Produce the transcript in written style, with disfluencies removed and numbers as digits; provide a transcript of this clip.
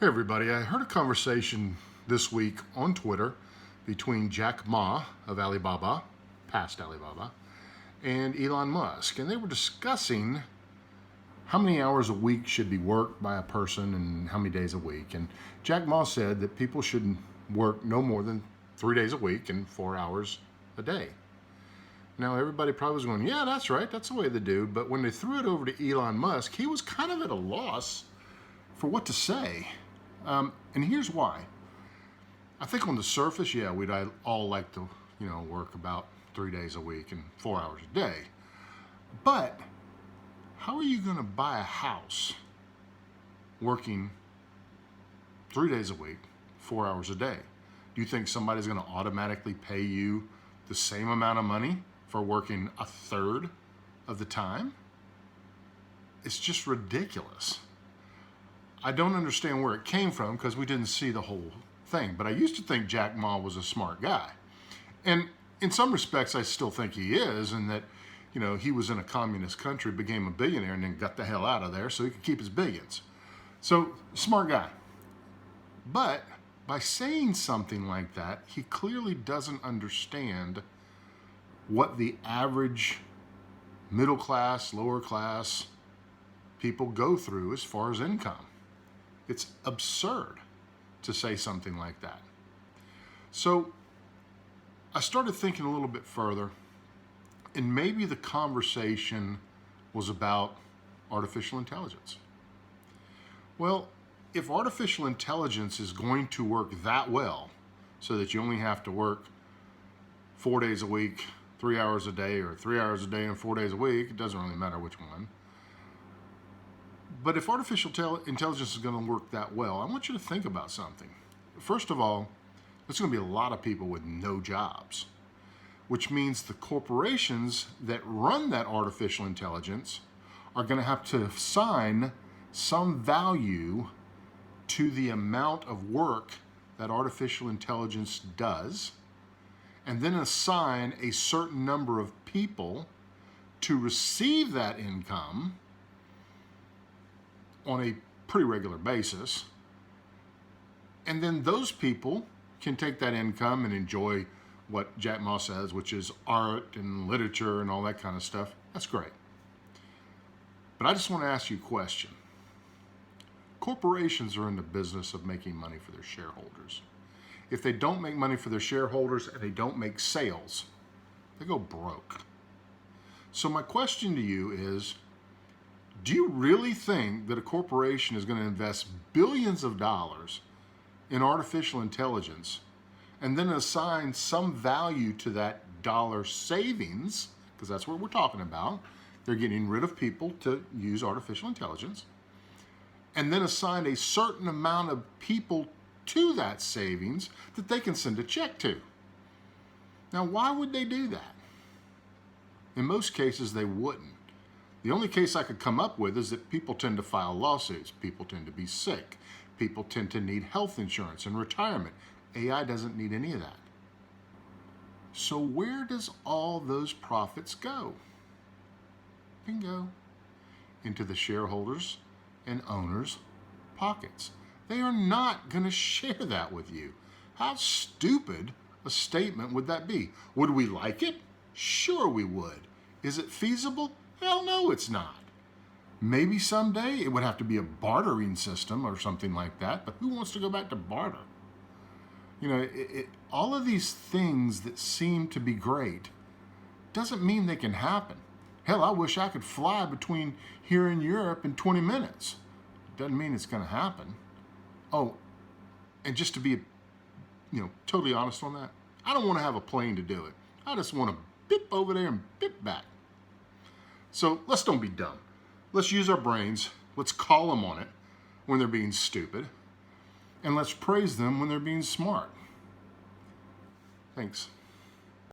Hey everybody, I heard a conversation this week on Twitter between Jack Ma of Alibaba, past Alibaba, and Elon Musk. And they were discussing how many hours a week should be worked by a person and how many days a week. And Jack Ma said that people should work no more than 3 days a week and 4 hours a day. Now, everybody probably was going, yeah, that's right, that's the way they do. But when they threw it over to Elon Musk, he was kind of at a loss for what to say. And here's why. I think on the surface, yeah, we'd all like to, work about 3 days a week and 4 hours a day. But how are you going to buy a house working 3 days a week, 4 hours a day? Do you think somebody's going to automatically pay you the same amount of money for working a third of the time? It's just ridiculous. I don't understand where it came from because we didn't see the whole thing. But I used to think Jack Ma was a smart guy. And in some respects, I still think he is, and that, he was in a communist country, became a billionaire, and then got the hell out of there so he could keep his billions. So, smart guy. But by saying something like that, he clearly doesn't understand what the average middle class, lower class people go through as far as income. It's absurd to say something like that. So I started thinking a little bit further, and maybe the conversation was about artificial intelligence. Well, if artificial intelligence is going to work that well, so that you only have to work 4 days a week, 3 hours a day, or 3 hours a day and 4 days a week, it doesn't really matter which one. But if artificial intelligence is going to work that well, I want you to think about something. First of all, there's going to be a lot of people with no jobs, which means the corporations that run that artificial intelligence are going to have to assign some value to the amount of work that artificial intelligence does, and then assign a certain number of people to receive that income on a pretty regular basis. And then those people can take that income and enjoy what Jack Ma says, which is art and literature and all that kind of stuff. That's great. But I just want to ask you a question. Corporations are in the business of making money for their shareholders. If they don't make money for their shareholders and they don't make sales, they go broke. So my question to you is, do you really think that a corporation is going to invest billions of dollars in artificial intelligence and then assign some value to that dollar savings, because that's what we're talking about? They're getting rid of people to use artificial intelligence, and then assign a certain amount of people to that savings that they can send a check to. Now, why would they do that? In most cases, they wouldn't. The only case I could come up with is that people tend to file lawsuits. People tend to be sick. People tend to need health insurance and retirement. AI doesn't need any of that. So where does all those profits go? Bingo. Into the shareholders and owners' pockets. They are not going to share that with you. How stupid a statement would that be? Would we like it? Sure we would. Is it feasible? Hell no, it's not. Maybe someday it would have to be a bartering system or something like that, but who wants to go back to barter? All of these things that seem to be great doesn't mean they can happen. Hell, I wish I could fly between here and Europe in 20 minutes. Doesn't mean it's going to happen. Oh, and just to be, totally honest on that, I don't want to have a plane to do it. I just want to bip over there and bip back. So let's don't be dumb. Let's use our brains. Let's call them on it when they're being stupid. And let's praise them when they're being smart. Thanks.